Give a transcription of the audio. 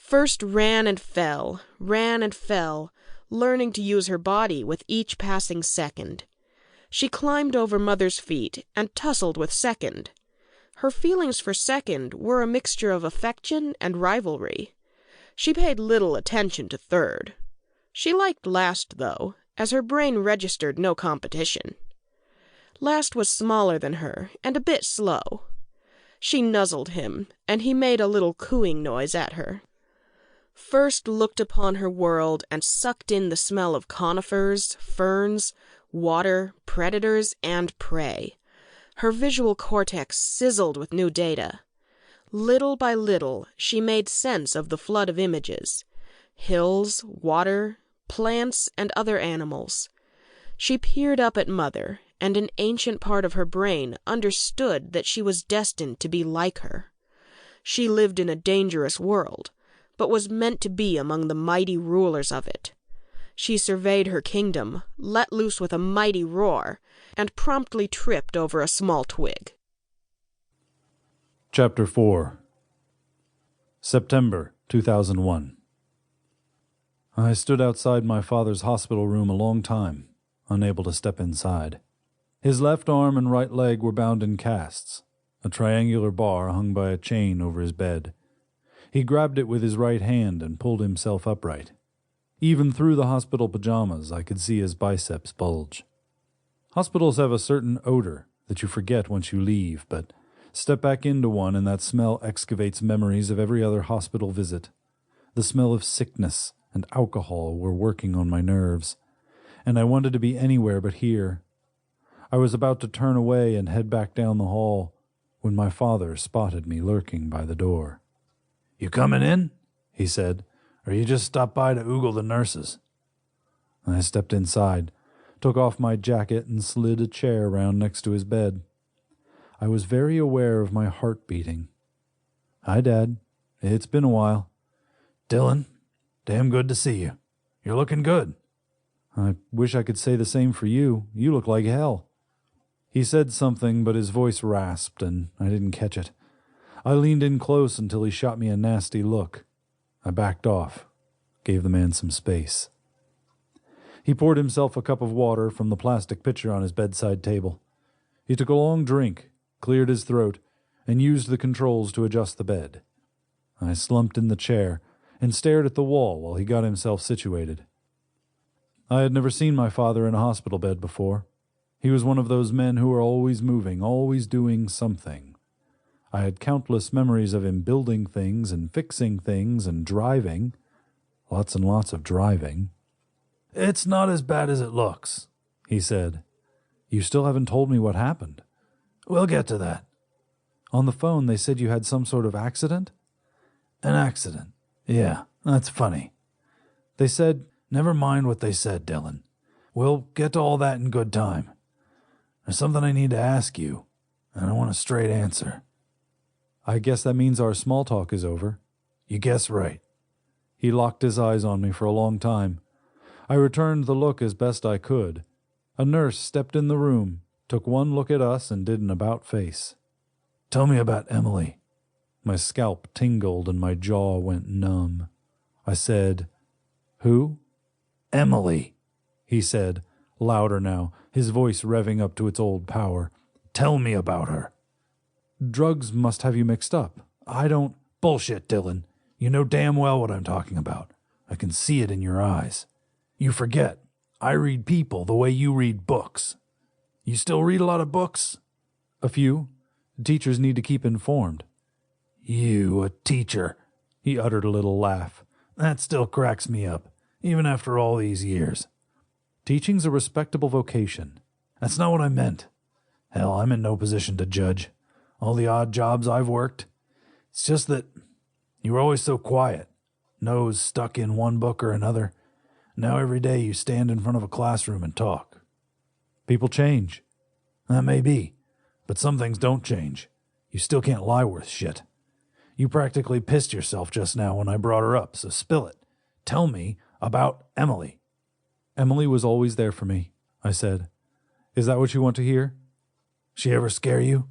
First ran and fell, learning to use her body with each passing second. She climbed over Mother's feet and tussled with Second. Her feelings for Second were a mixture of affection and rivalry. She paid little attention to Third. She liked Last, though, as her brain registered no competition. Last was smaller than her and a bit slow. She nuzzled him, and he made a little cooing noise at her. First looked upon her world and sucked in the smell of conifers, ferns, water, predators, and prey. Her visual cortex sizzled with new data. Little by little, she made sense of the flood of images. Hills, water, plants, and other animals. She peered up at Mother, and an ancient part of her brain understood that she was destined to be like her. She lived in a dangerous world, but was meant to be among the mighty rulers of it. She surveyed her kingdom, let loose with a mighty roar, and promptly tripped over a small twig. Chapter 4 September 2001 I stood outside my father's hospital room a long time, unable to step inside. His left arm and right leg were bound in casts. A triangular bar hung by a chain over his bed. He grabbed it with his right hand and pulled himself upright. Even through the hospital pajamas, I could see his biceps bulge. Hospitals have a certain odor that you forget once you leave, but step back into one and that smell excavates memories of every other hospital visit. The smell of sickness and alcohol were working on my nerves, and I wanted to be anywhere but here. I was about to turn away and head back down the hall when my father spotted me lurking by the door. "You coming in?" he said. "Or you just stopped by to oogle the nurses?" I stepped inside, took off my jacket, and slid a chair round next to his bed. I was very aware of my heart beating. "Hi, Dad. It's been a while." "Dylan, damn good to see you. You're looking good." "I wish I could say the same for you. You look like hell." He said something, but his voice rasped, and I didn't catch it. I leaned in close until he shot me a nasty look. I backed off, gave the man some space. He poured himself a cup of water from the plastic pitcher on his bedside table. He took a long drink, cleared his throat, and used the controls to adjust the bed. I slumped in the chair and stared at the wall while he got himself situated. I had never seen my father in a hospital bed before. He was one of those men who are always moving, always doing something. I had countless memories of him building things and fixing things and driving. Lots and lots of driving. "It's not as bad as it looks," he said. "You still haven't told me what happened." "We'll get to that." "On the phone they said you had some sort of accident?" "An accident? Yeah, that's funny." "They said—" "Never mind what they said, Dylan. We'll get to all that in good time. There's something I need to ask you, and I want a straight answer." "I guess that means our small talk is over." "You guess right." He locked his eyes on me for a long time. I returned the look as best I could. A nurse stepped in the room, took one look at us, and did an about-face. "Tell me about Emily." My scalp tingled and my jaw went numb. I said, "Who?" "Emily," he said, louder now, his voice revving up to its old power. "Tell me about her." "Drugs must have you mixed up. I don't—" "Bullshit, Dylan. You know damn well what I'm talking about. I can see it in your eyes. You forget. I read people the way you read books. You still read a lot of books?" "A few. Teachers need to keep informed." "You, a teacher," he uttered a little laugh. "That still cracks me up, even after all these years." "Teaching's a respectable vocation." "That's not what I meant. Hell, I'm in no position to judge. All the odd jobs I've worked. It's just that you were always so quiet, nose stuck in one book or another. Now every day you stand in front of a classroom and talk." "People change." "That may be, but some things don't change. You still can't lie worth shit. You practically pissed yourself just now when I brought her up, so spill it. Tell me about Emily." "Emily was always there for me," I said. "Is that what you want to hear?" "She ever scare you?"